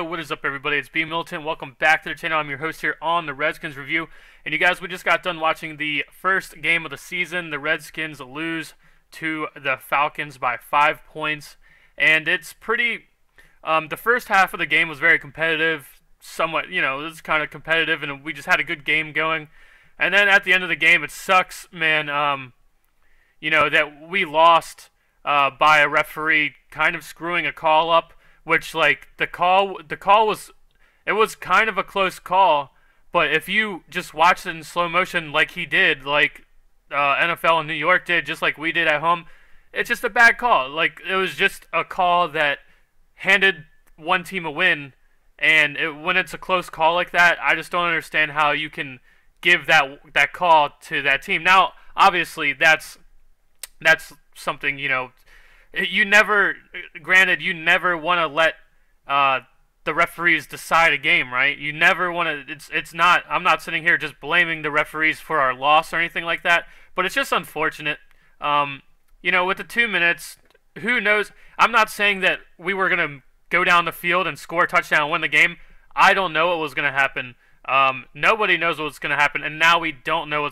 what is up, everybody? It's B Militant. Welcome back to the channel. I'm your host here on the Redskins review. And you guys, we just got done watching the first game of the season. The Redskins lose to the Falcons by 5 points. And it's pretty... the first half of the game was very competitive. Somewhat, it was kind of competitive, and we just had a good game going. And then at the end of the game, it sucks, man, that we lost by a referee kind of screwing a call up. Which, like, the call was, it was kind of a close call, but if you just watched it in slow motion like he did, like NFL in New York did, just like we did at home, it's just a bad call. Like, it was just a call that handed one team a win, and when it's a close call like that, I just don't understand how you can give that call to that team. Now, obviously, that's something, you never want to let the referees decide a game, right? You never want to. It's not. I'm not sitting here just blaming the referees for our loss or anything like that. But it's just unfortunate. With the 2 minutes, who knows? I'm not saying that we were gonna go down the field and score a touchdown and win the game. I don't know what was gonna happen. Nobody knows what's gonna happen, and now we don't know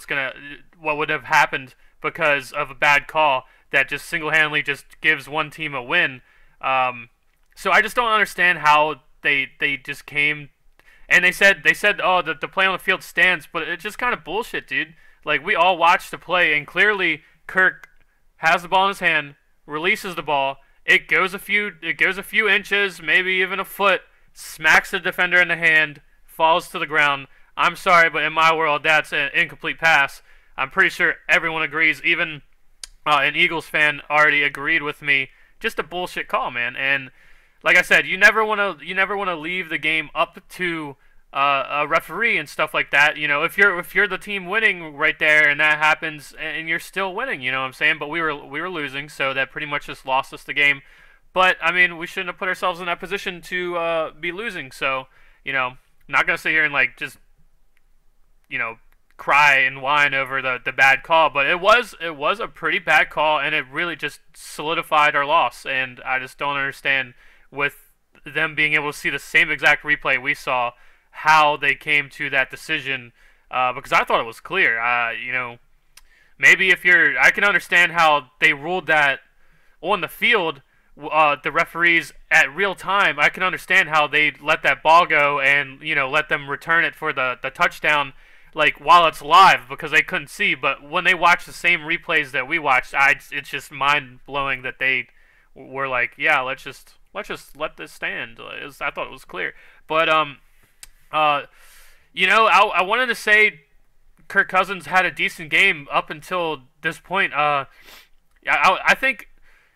what would have happened because of a bad call that just single-handedly just gives one team a win. So I just don't understand how they just came and they said oh, the play on the field stands, but it's just kind of bullshit, dude. Like, we all watched the play, and clearly Kirk has the ball in his hand, releases the ball, it goes a few inches, maybe even a foot, smacks the defender in the hand, falls to the ground. I'm sorry, but in my world, that's an incomplete pass. I'm pretty sure everyone agrees, even an Eagles fan already agreed with me. Just a bullshit call, man. And like I said, you never want to leave the game up to a referee and stuff like that. If you're the team winning right there and that happens and you're still winning, you know what I'm saying? But we were losing, so that pretty much just lost us the game. But I mean, we shouldn't have put ourselves in that position to be losing. So not gonna sit here and like just cry and whine over the bad call, but it was a pretty bad call, and it really just solidified our loss. And I just don't understand, with them being able to see the same exact replay we saw, how they came to that decision, because I thought it was clear. Maybe I can understand how they ruled that on the field, the referees at real time. I can understand how they let that ball go and let them return it for the touchdown, like, while it's live, because they couldn't see. But when they watch the same replays that we watched, it's just mind-blowing that they were like, yeah, let's just let this stand. I thought it was clear. But I wanted to say Kirk Cousins had a decent game up until this point. I think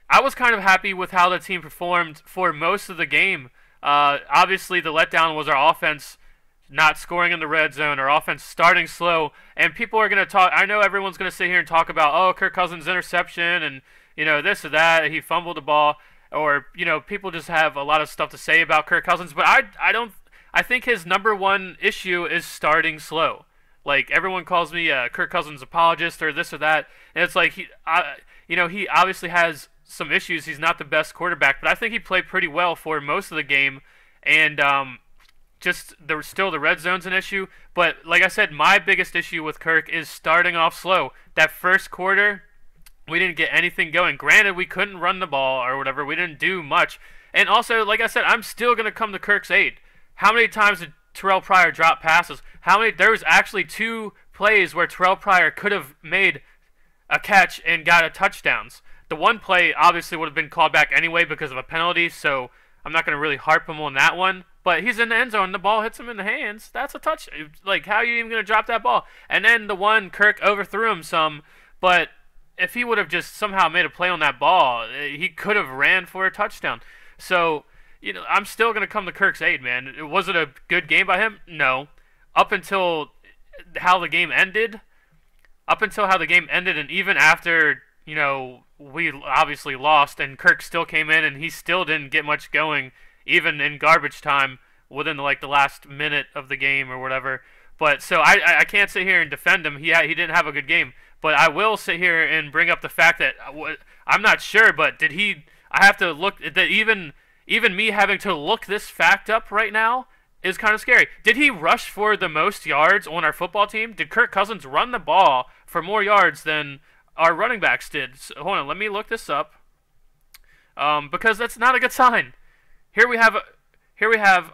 I was kind of happy with how the team performed for most of the game. Obviously, the letdown was our offense not scoring in the red zone, or offense starting slow, and people are going to talk. I know everyone's going to sit here and talk about, oh, Kirk Cousins' interception, and this or that, he fumbled the ball, or people just have a lot of stuff to say about Kirk Cousins. But I think his number one issue is starting slow. Like, everyone calls me a Kirk Cousins apologist or this or that, and it's like he obviously has some issues. He's not the best quarterback, but I think he played pretty well for most of the game, and just still the red zone's an issue. But like I said, my biggest issue with Kirk is starting off slow. That first quarter, we didn't get anything going. Granted, we couldn't run the ball or whatever. We didn't do much. And also, like I said, I'm still going to come to Kirk's aid. How many times did Terrell Pryor drop passes? There was actually 2 plays where Terrell Pryor could have made a catch and got a touchdowns. The one play obviously would have been called back anyway because of a penalty, so I'm not going to really harp him on that one. But he's in the end zone, the ball hits him in the hands. That's a touch. Like, how are you even going to drop that ball? And then the one, Kirk overthrew him some, but if he would have just somehow made a play on that ball, he could have ran for a touchdown. So, I'm still going to come to Kirk's aid, man. Was it a good game by him? No. Up until how the game ended, and even after, we obviously lost, and Kirk still came in, and he still didn't get much going, even in garbage time, within the last minute of the game or whatever. But so I can't sit here and defend him. He didn't have a good game. But I will sit here and bring up the fact that I'm not sure, but did he? I have to look that even even me having to look this fact up right now is kind of scary. Did he rush for the most yards on our football team? Did Kirk Cousins run the ball for more yards than our running backs did? So, hold on, let me look this up. Because that's not a good sign. Here we have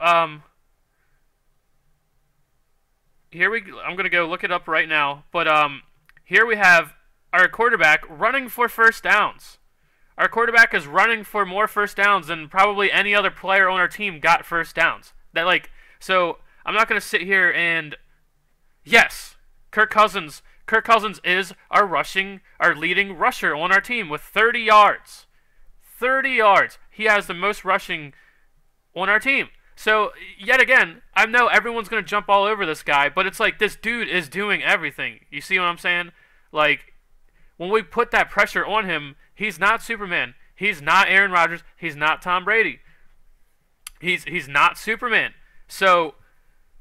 I'm gonna go look it up right now. But here we have our quarterback running for first downs. Our quarterback is running for more first downs than probably any other player on our team got first downs. So I'm not gonna sit here and yes, Kirk Cousins is our leading rusher on our team with 30 yards. 30 yards. He has the most rushing on our team. So, yet again, I know everyone's going to jump all over this guy, but it's like this dude is doing everything. You see what I'm saying? Like, when we put that pressure on him, he's not Superman. He's not Aaron Rodgers. He's not Tom Brady. He's not Superman. So,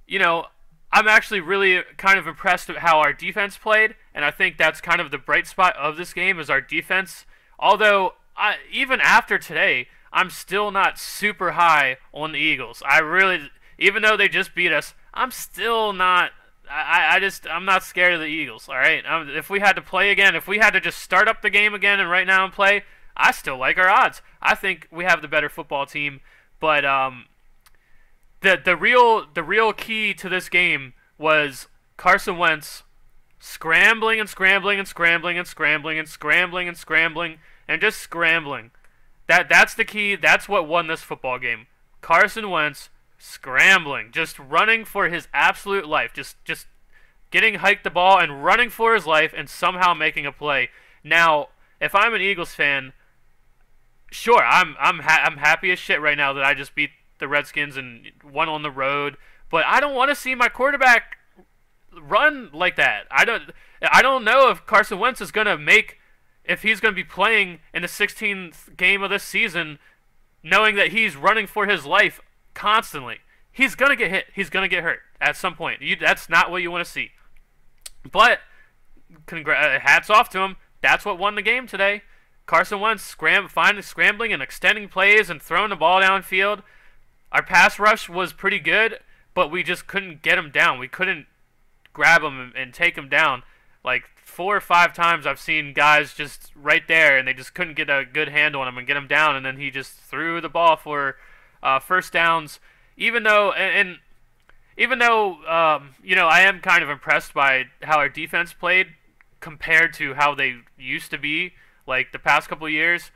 you know, I'm actually really kind of impressed with how our defense played, and I think that's kind of the bright spot of this game is our defense. Although, even after today, I'm still not super high on the Eagles. Even though they just beat us, I'm still not. I'm not scared of the Eagles. All right. If we had to play again, if we had to just start up the game again and right now and play, I still like our odds. I think we have the better football team. But the real key to this game was Carson Wentz scrambling and scrambling and scrambling and scrambling and scrambling and scrambling and just scrambling. That's the key. That's what won this football game. Carson Wentz scrambling, just running for his absolute life, just getting hiked the ball and running for his life and somehow making a play. Now, if I'm an Eagles fan, sure, I'm happy as shit right now that I just beat the Redskins and won on the road, but I don't want to see my quarterback run like that. I don't know if Carson Wentz is going to if he's going to be playing in the 16th game of this season, knowing that he's running for his life constantly. He's going to get hit. He's going to get hurt at some point. That's not what you want to see. But hats off to him. That's what won the game today. Carson Wentz scrambling and extending plays and throwing the ball downfield. Our pass rush was pretty good, but we just couldn't get him down. We couldn't grab him and take him down. Like 4 or 5 times I've seen guys just right there, and they just couldn't get a good handle on him and get him down, and then he just threw the ball for first downs. Even though you know, I am kind of impressed by how our defense played compared to how they used to be, like the past couple of years.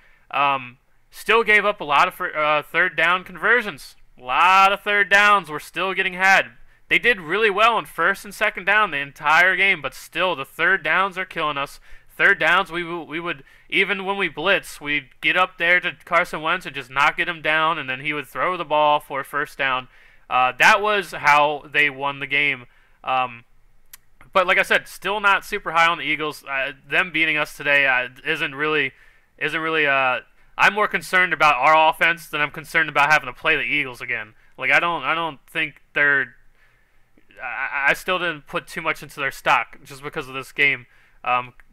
Still gave up a lot of third down conversions. A lot of third downs were still getting had. They did really well on first and second down the entire game, but still the third downs are killing us. Third downs, we would even when we blitz, we'd get up there to Carson Wentz and just not get him down, and then he would throw the ball for a first down. That was how they won the game. But like I said, still not super high on the Eagles. Them beating us today isn't really. I'm more concerned about our offense than I'm concerned about having to play the Eagles again. Like I don't think they're. I still didn't put too much into their stock just because of this game.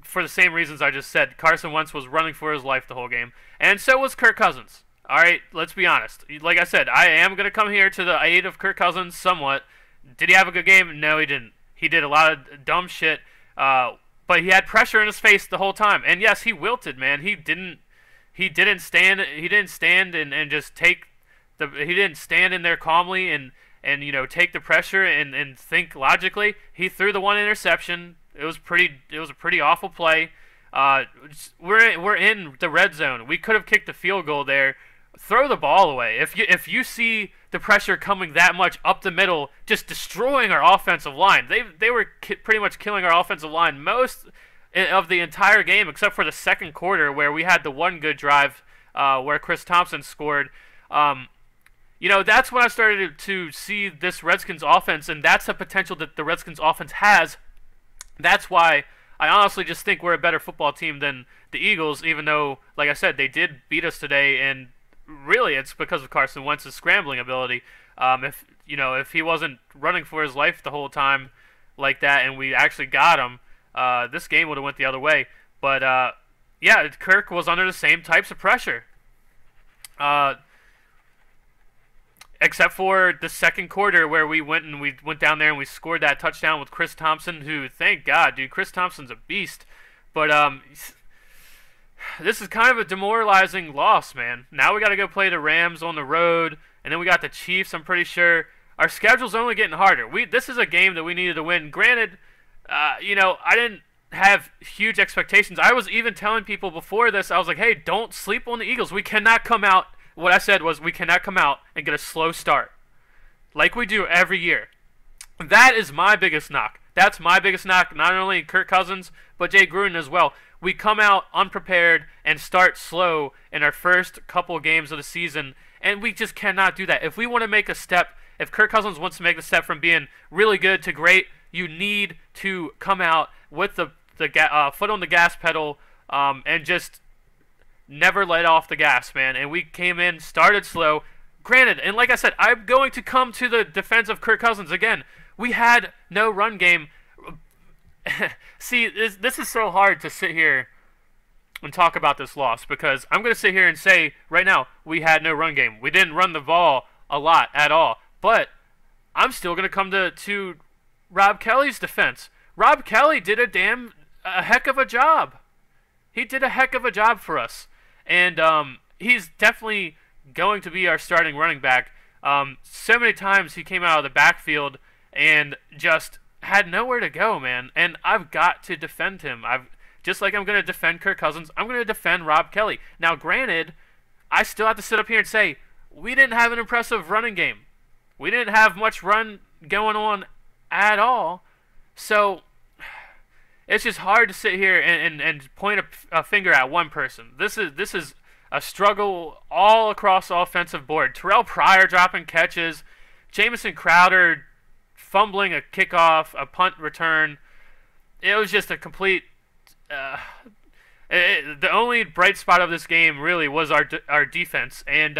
For the same reasons I just said, Carson Wentz was running for his life the whole game, and so was Kirk Cousins. All right, let's be honest. Like I said, I am going to come here to the aid of Kirk Cousins somewhat. Did he have a good game? No, he didn't. He did a lot of dumb shit, but he had pressure in his face the whole time. And yes, he wilted, man. He didn't stand and just take he didn't stand in there calmly and you know, take the pressure and think logically. He threw the one interception. It was a pretty awful play. We're in the red zone. We could have kicked the field goal there. Throw the ball away. If you see the pressure coming that much up the middle, just destroying our offensive line. They were pretty much killing our offensive line most of the entire game, except for the second quarter where we had the one good drive where Chris Thompson scored. You know, that's when I started to see this Redskins offense, and that's the potential that the Redskins offense has. That's why I honestly just think we're a better football team than the Eagles, even though, like I said, they did beat us today, and really it's because of Carson Wentz's scrambling ability. If he wasn't running for his life the whole time like that, and we actually got him, this game would have went the other way. But yeah, Kirk was under the same types of pressure. except for the second quarter where we went down there and we scored that touchdown with Chris Thompson, who, thank God, dude, Chris Thompson's a beast. But this is kind of a demoralizing loss, man. Now we got to go play the Rams on the road, and then we got the Chiefs. I'm pretty sure our schedule's only getting harder. This is a game that we needed to win. Granted, I didn't have huge expectations. I was even telling people before this, I was like, hey, don't sleep on the Eagles. We cannot come out. What I said was we cannot come out and get a slow start like we do every year. That is my biggest knock. That's my biggest knock, not only Kirk Cousins, but Jay Gruden as well. We come out unprepared and start slow in our first couple games of the season, and we just cannot do that. If we want to make a step, if Kirk Cousins wants to make the step from being really good to great, you need to come out with the foot on the gas pedal and just never let off the gas, man. And we came in, started slow. Granted, and like I said, I'm going to come to the defense of Kirk Cousins again. We had no run game. See, this is so hard to sit here and talk about this loss because I'm going to sit here and say right now we had no run game. We didn't run the ball a lot at all. But I'm still going to come to Rob Kelly's defense. Rob Kelly did a heck of a job. He did a heck of a job for us. And he's definitely going to be our starting running back. So many times he came out of the backfield and just had nowhere to go, man. And I've got to defend him. Just like I'm going to defend Kirk Cousins, I'm going to defend Rob Kelly. Now, granted, I still have to sit up here and say, we didn't have an impressive running game. We didn't have much run going on at all. So it's just hard to sit here and point a finger at one person. This is a struggle all across the offensive board. Terrell Pryor dropping catches, Jamison Crowder fumbling a kickoff, a punt return. It was just a complete. The only bright spot of this game really was our defense, and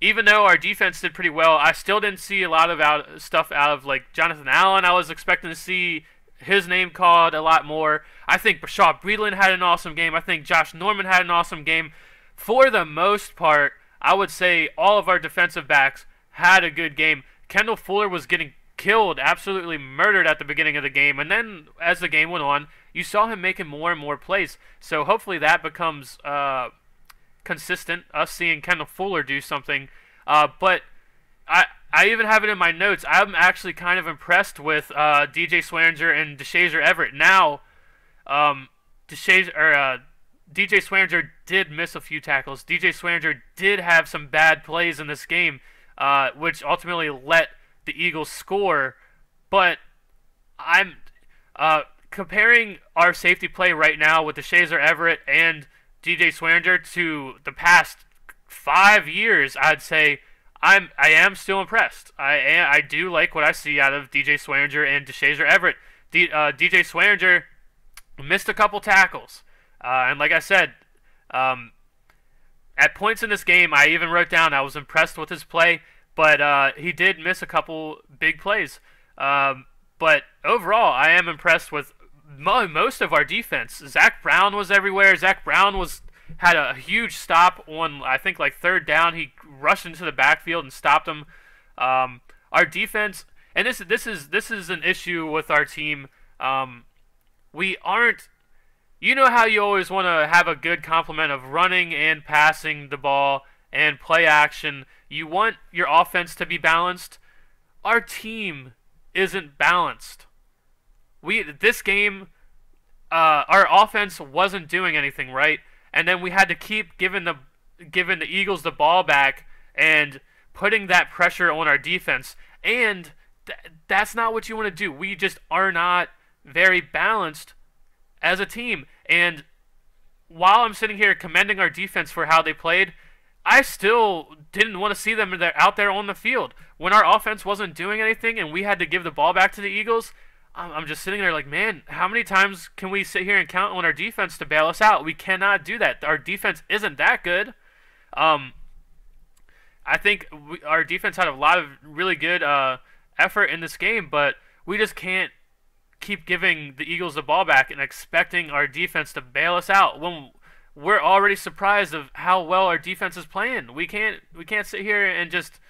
even though our defense did pretty well, I still didn't see a lot of stuff out of like Jonathan Allen. I was expecting to see his name called a lot more. I think Bashaw Breeland had an awesome game. I think Josh Norman had an awesome game. For the most part, I would say all of our defensive backs had a good game. Kendall Fuller was getting killed, absolutely murdered at the beginning of the game, and then as the game went on, you saw him making more and more plays. So hopefully that becomes consistent, us seeing Kendall Fuller do something. But I even have it in my notes. I'm actually kind of impressed with DJ Swearinger and DeShazer Everett. Now, DJ Swearinger did miss a few tackles. DJ Swearinger did have some bad plays in this game, which ultimately let the Eagles score. But I'm comparing our safety play right now with DeShazer Everett and DJ Swearinger to the past 5 years. I'd say I am still impressed. I do like what I see out of DJ Swearinger and DeShazer Everett. DJ Swearinger missed a couple tackles, and like I said, at points in this game, I even wrote down I was impressed with his play, but he did miss a couple big plays. But overall, I am impressed with most of our defense. Zach Brown was everywhere. Zach Brown had a huge stop on, I think, like third down. He rushed into the backfield and stopped him. Our defense, and this is an issue with our team. We aren't. You know how you always want to have a good complement of running and passing the ball and play action. You want your offense to be balanced. Our team isn't balanced. This game, our offense wasn't doing anything right, and then we had to keep giving the Eagles the ball back and putting that pressure on our defense. And that's not what you want to do. We just are not very balanced as a team. And while I'm sitting here commending our defense for how they played, I still didn't want to see them out there on the field. When our offense wasn't doing anything and we had to give the ball back to the Eagles, I'm just sitting there like, man, how many times can we sit here and count on our defense to bail us out? We cannot do that. Our defense isn't that good. I think our defense had a lot of really good effort in this game, but we just can't keep giving the Eagles the ball back and expecting our defense to bail us out. we're already surprised of how well our defense is playing. We can't sit here and just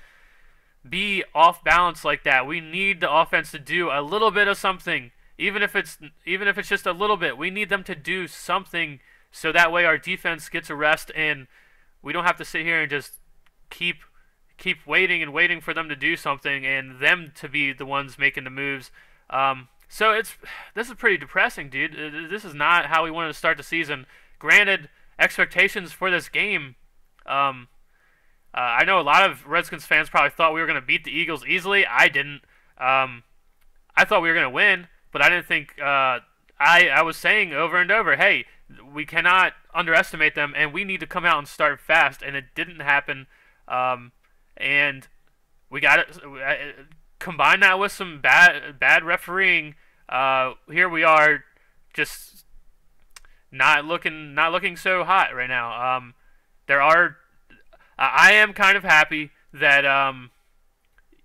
be off balance like that. We need the offense to do a little bit of something, even if it's just a little bit. We need them to do something so that way our defense gets a rest and we don't have to sit here and just keep waiting and waiting for them to do something and them to be the ones making the moves. So this is pretty depressing, dude. This is not how we wanted to start the season. Granted, expectations for this game. I know a lot of Redskins fans probably thought we were going to beat the Eagles easily. I didn't. I thought we were going to win, but I didn't think. I was saying over and over, hey, we cannot underestimate them, and we need to come out and start fast. And it didn't happen. And we got it. Combine that with some bad refereeing. Here we are, just not looking so hot right now. I am kind of happy that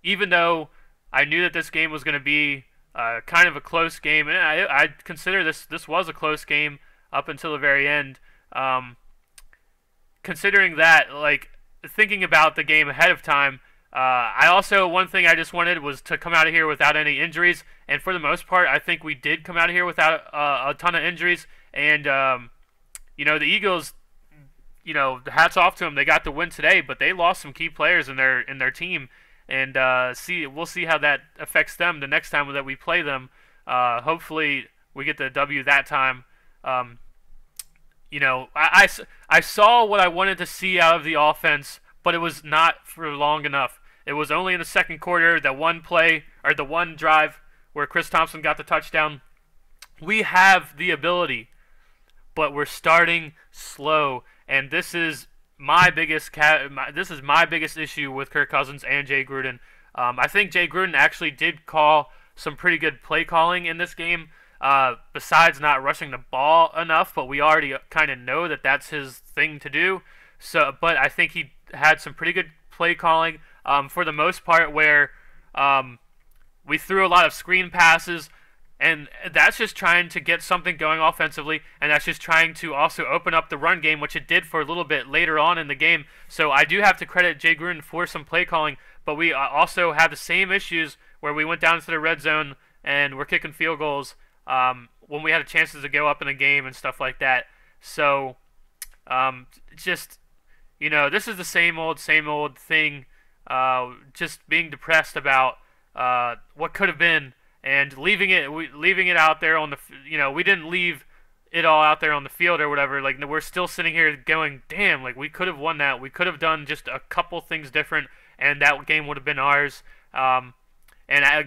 even though I knew that this game was going to be kind of a close game, and I consider this was a close game up until the very end. Considering that, like, thinking about the game ahead of time, one thing I just wanted was to come out of here without any injuries, and for the most part, I think we did come out of here without a ton of injuries. And the Eagles, hats off to them. They got the win today, but they lost some key players in their team, and we'll see how that affects them the next time that we play them. Hopefully, we get the W that time. I saw what I wanted to see out of the offense, but it was not for long enough. It was only in the second quarter, the one drive where Chris Thompson got the touchdown. We have the ability, but we're starting slow, and this is my biggest issue with Kirk Cousins and Jay Gruden. I think Jay Gruden actually did call some pretty good play calling in this game. Besides not rushing the ball enough, but we already kind of know that that's his thing to do. But I think he had some pretty good play calling for the most part, where we threw a lot of screen passes, and that's just trying to get something going offensively, and that's just trying to also open up the run game, which it did for a little bit later on in the game. So I do have to credit Jay Gruden for some play calling, but we also have the same issues where we went down into the red zone and we're kicking field goals when we had chances to go up in the game and stuff like that. So this is the same old thing. Just being depressed about what could have been, and leaving it out there on the, we didn't leave it all out there on the field or whatever. Like, we're still sitting here going, damn, like, we could have won that. We could have done just a couple things different, and that game would have been ours. And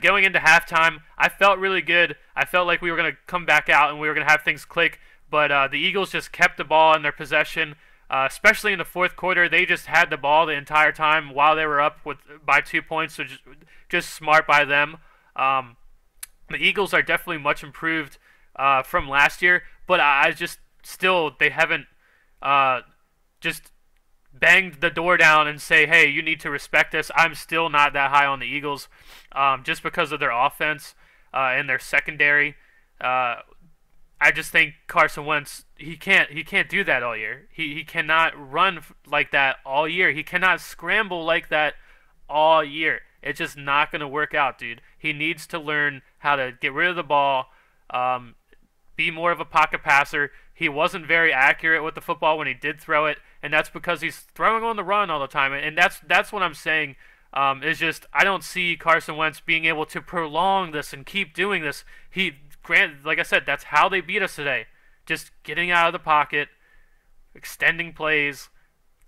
going into halftime, I felt really good. I felt like we were going to come back out and we were going to have things click, but the Eagles just kept the ball in their possession. Especially in the fourth quarter, they just had the ball the entire time while they were up by 2 points, so just smart by them. The Eagles are definitely much improved from last year, but they haven't just banged the door down and say, hey, you need to respect us. I'm still not that high on the Eagles just because of their offense and their secondary. I just think Carson Wentz, he can't do that all year. He cannot run like that all year. He cannot scramble like that all year. It's just not going to work out, dude. He needs to learn how to get rid of the ball, be more of a pocket passer. He wasn't very accurate with the football when he did throw it, and that's because he's throwing on the run all the time. And that's what I'm saying. Is just I don't see Carson Wentz being able to prolong this and keep doing this. Like I said, that's how they beat us today. Just getting out of the pocket, extending plays,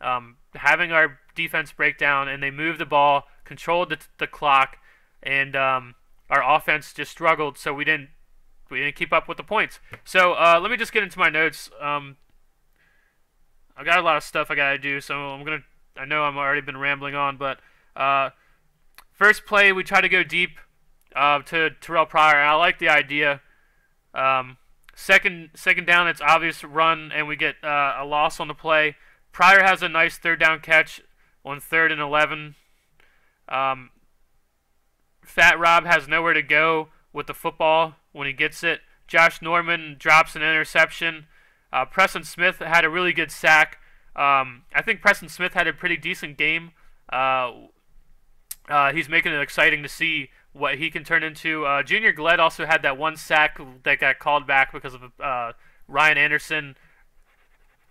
having our defense break down, and they moved the ball, controlled the clock, and our offense just struggled. So we didn't keep up with the points. So let me just get into my notes. I got a lot of stuff I gotta do, so I know I've already been rambling on, but first play we try to go deep to Terrell Pryor. I like the idea. Second down, it's obvious run, and we get a loss on the play. Pryor has a nice third down catch on 3rd and 11. Fat Rob has nowhere to go with the football when he gets it. Josh Norman drops an interception. Preston Smith had a really good sack. I think Preston Smith had a pretty decent game. He's making it exciting to see what he can turn into. Junior Gled also had that one sack that got called back because of Ryan Anderson.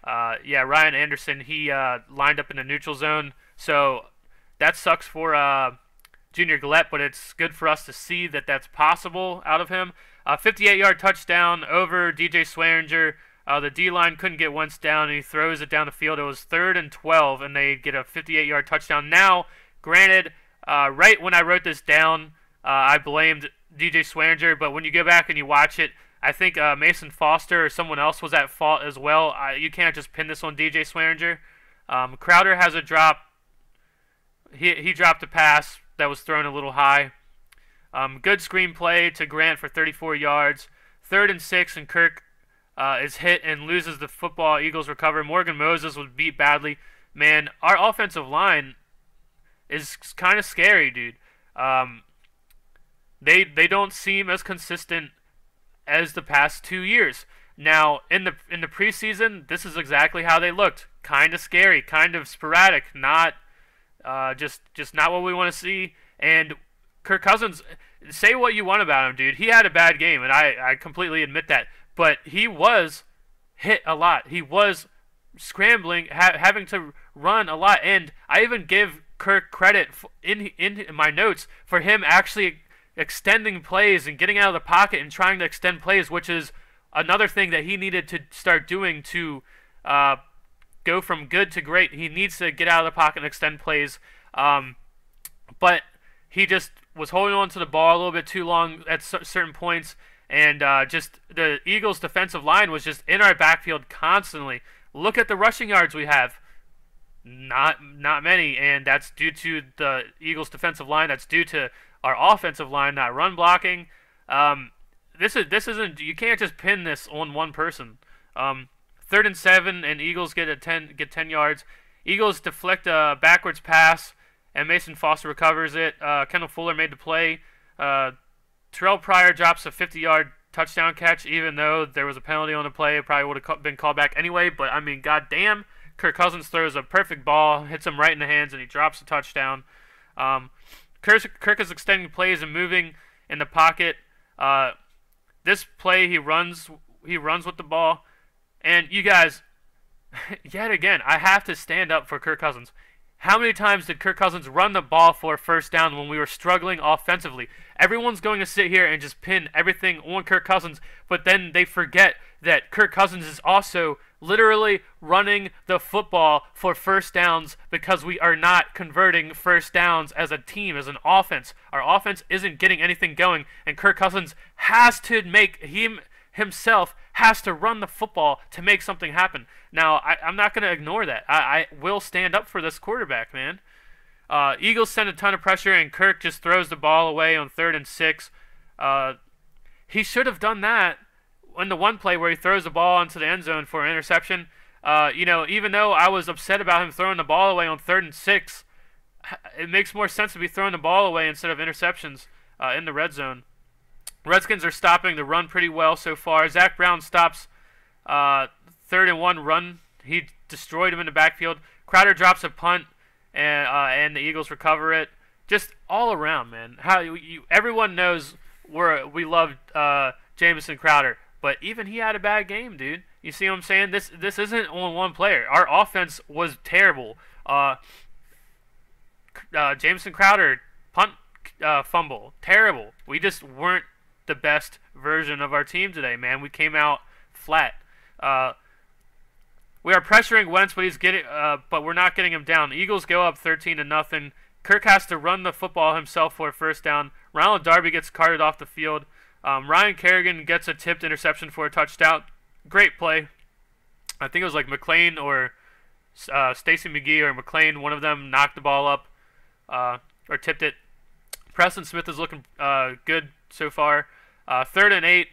Ryan Anderson, he lined up in the neutral zone. So that sucks for Junior Gled, but it's good for us to see that that's possible out of him. 58-yard touchdown over DJ Swearinger. The D-line couldn't get Wentz down, and he throws it down the field. It was 3rd and 12, and they get a 58-yard touchdown. Now, granted, right when I wrote this down, I blamed DJ Swearinger, but when you go back and you watch it, I think Mason Foster or someone else was at fault as well. You can't just pin this on DJ Swearinger. Crowder has a drop. He dropped a pass that was thrown a little high. Good screen play to Grant for 34 yards. 3rd and 6, and Kirk is hit and loses the football. Eagles recover. Morgan Moses was beat badly. Man, our offensive line is kind of scary, dude. They don't seem as consistent as the past 2 years. Now, in the preseason, this is exactly how they looked. Kind of scary, kind of sporadic, not just not what we want to see. And Kirk Cousins, say what you want about him, dude. He had a bad game, and I completely admit that. But he was hit a lot. He was scrambling, having to run a lot. And I even give Kirk credit in my notes for him actually extending plays and getting out of the pocket and trying to extend plays, which is another thing that he needed to start doing to go from good to great. He needs to get out of the pocket and extend plays. But he just was holding on to the ball a little bit too long at certain points. And just the Eagles' defensive line was just in our backfield constantly. Look at the rushing yards we have. Not many, and that's due to the Eagles' defensive line. That's due to our offensive line not run blocking. This isn't. You can't just pin this on one person. 3rd and 7, and Eagles get 10 yards. Eagles deflect a backwards pass, and Mason Foster recovers it. Kendall Fuller made the play. Terrell Pryor drops a 50-yard touchdown catch, even though there was a penalty on the play. It probably would have been called back anyway. But I mean, goddamn, Kirk Cousins throws a perfect ball, hits him right in the hands, and he drops a touchdown. Kirk is extending plays and moving in the pocket. This play, he runs with the ball. And you guys, yet again, I have to stand up for Kirk Cousins. How many times did Kirk Cousins run the ball for a first down when we were struggling offensively? Everyone's going to sit here and just pin everything on Kirk Cousins, but then they forget that Kirk Cousins is also literally running the football for first downs because we are not converting first downs as a team, as an offense. Our offense isn't getting anything going, and Kirk Cousins has to himself has to run the football to make something happen. Now, I'm not going to ignore that. I will stand up for this quarterback, man. Eagles send a ton of pressure, and Kirk just throws the ball away on 3rd and 6. He should have done that in the one play where he throws the ball into the end zone for an interception. Even though I was upset about him throwing the ball away on 3rd and 6, it makes more sense to be throwing the ball away instead of interceptions in the red zone. Redskins are stopping the run pretty well so far. Zach Brown stops 3rd and 1 run. He destroyed him in the backfield. Crowder drops a punt, and the Eagles recover it. Just all around, man. Everyone knows we love Jamison Crowder, but even he had a bad game, dude. You see what I'm saying? This isn't on one player. Our offense was terrible. Jamison Crowder, punt fumble, terrible. We just weren't the best version of our team today, man. We came out flat. We are pressuring Wentz, but we're not getting him down. The Eagles go up 13-0. Kirk has to run the football himself for a first down. Ronald Darby gets carted off the field. Ryan Kerrigan gets a tipped interception for a touchdown. Great play. I think it was like McLean or Stacy McGee or McLean. One of them knocked the ball up or tipped it. Preston Smith is looking good so far. 3rd and 8.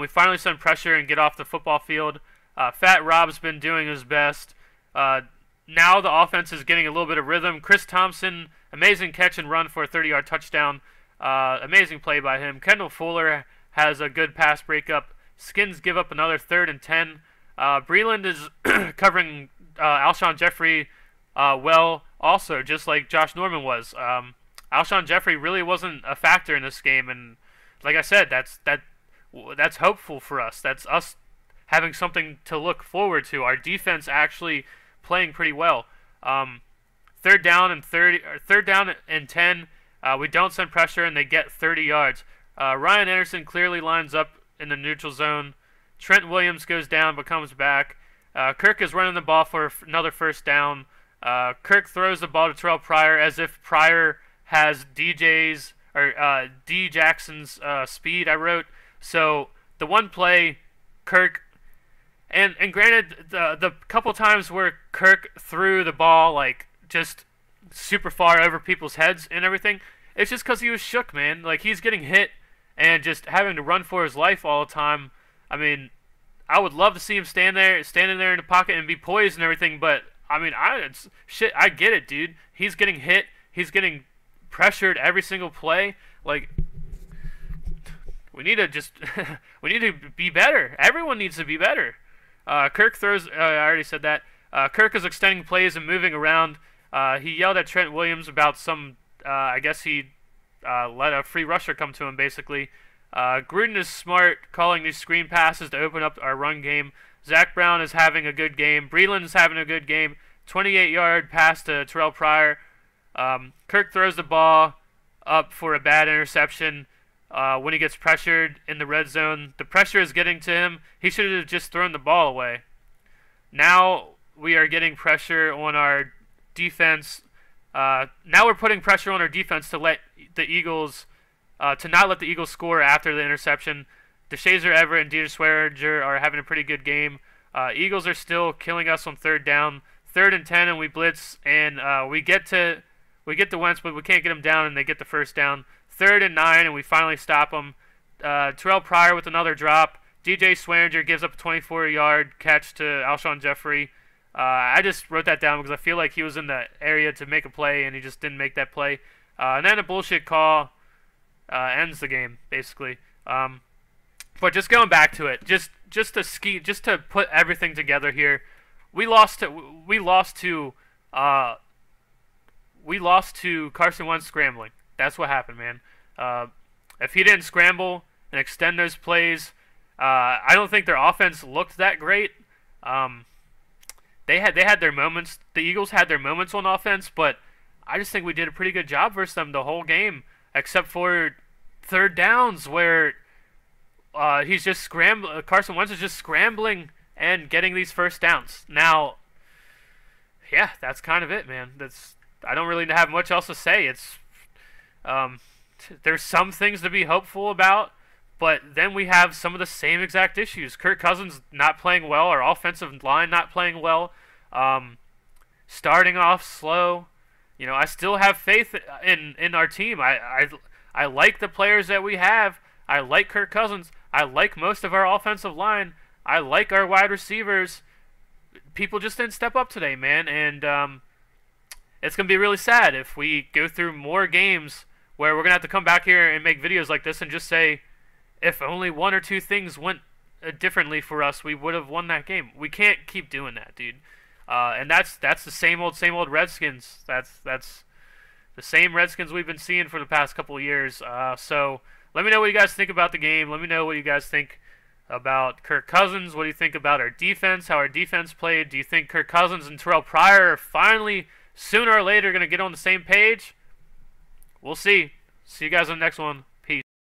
We finally send pressure and get off the football field. Fat Rob's been doing his best. Now the offense is getting a little bit of rhythm. Chris Thompson, amazing catch and run for a 30-yard touchdown. Amazing play by him. Kendall Fuller has a good pass breakup. Skins give up another 3rd and 10. Breland is covering Alshon Jeffrey well, also, just like Josh Norman was. Alshon Jeffrey really wasn't a factor in this game, and like I said, that's hopeful for us. That's us having something to look forward to. Our defense actually playing pretty well. Third down and 30, or third down and 10, we don't send pressure and they get 30 yards. Ryan Anderson clearly lines up in the neutral zone. Trent Williams goes down but comes back. Kirk is running the ball for another first down. Kirk throws the ball to Terrell Pryor as if Pryor has D Jackson's speed, I wrote. So the one play, Kirk, and granted, the couple times where Kirk threw the ball like just super far over people's heads and everything, it's just because he was shook, man. Like, he's getting hit and just having to run for his life all the time. I mean, I would love to see him standing there in the pocket and be poised and everything, but I mean, I get it, dude. He's getting hit. He's getting pressured every single play. Like, we need to just we need to be better. Everyone needs to be better. Kirk throws. I already said that. Kirk is extending plays and moving around. He yelled at Trent Williams about some. I guess he let a free rusher come to him, basically. Gruden is smart, calling these screen passes to open up our run game. Zach Brown is having a good game. Breland is having a good game. 28-yard pass to Terrell Pryor. Kirk throws the ball up for a bad interception when he gets pressured in the red zone. The pressure is getting to him. He should have just thrown the ball away. Now we are getting pressure on our defense. Now we're putting pressure on our defense to let the Eagles, to not let the Eagles score after the interception. DeShazer Everett and Dieter Swearinger are having a pretty good game. Eagles are still killing us on third down. 3rd and 10, and we blitz, and we get to Wentz, but we can't get him down, and they get the first down. 3rd and 9, and we finally stop them. Terrell Pryor with another drop. DJ Swearinger gives up a 24-yard catch to Alshon Jeffrey. I just wrote that down because I feel like he was in the area to make a play, and he just didn't make that play. And then a bullshit call ends the game, basically. But just going back to it, just to put everything together here, we lost to Carson Wentz scrambling. That's what happened, man. If he didn't scramble and extend those plays, I don't think their offense looked that great. They had their moments. The Eagles had their moments on offense, but I just think we did a pretty good job versus them the whole game, except for third downs where he's just scrambling. Carson Wentz is just scrambling and getting these first downs. Now, yeah, that's kind of it, man. I don't really have much else to say. It's there's some things to be hopeful about, but then we have some of the same exact issues. Kirk Cousins not playing well, our offensive line not playing well, starting off slow. You know, I still have faith in our team. I like the players that we have. I like Kirk Cousins. I like most of our offensive line. I like our wide receivers. People just didn't step up today, man, and it's going to be really sad if we go through more games where we're going to have to come back here and make videos like this and just say, if only one or two things went differently for us, we would have won that game. We can't keep doing that, dude. And that's the same old Redskins. That's the same Redskins we've been seeing for the past couple of years. So let me know what you guys think about the game. Let me know what you guys think about Kirk Cousins. What do you think about our defense, how our defense played? Do you think Kirk Cousins and Terrell Pryor are finally, sooner or later, going to get on the same page? We'll see. See you guys on the next one.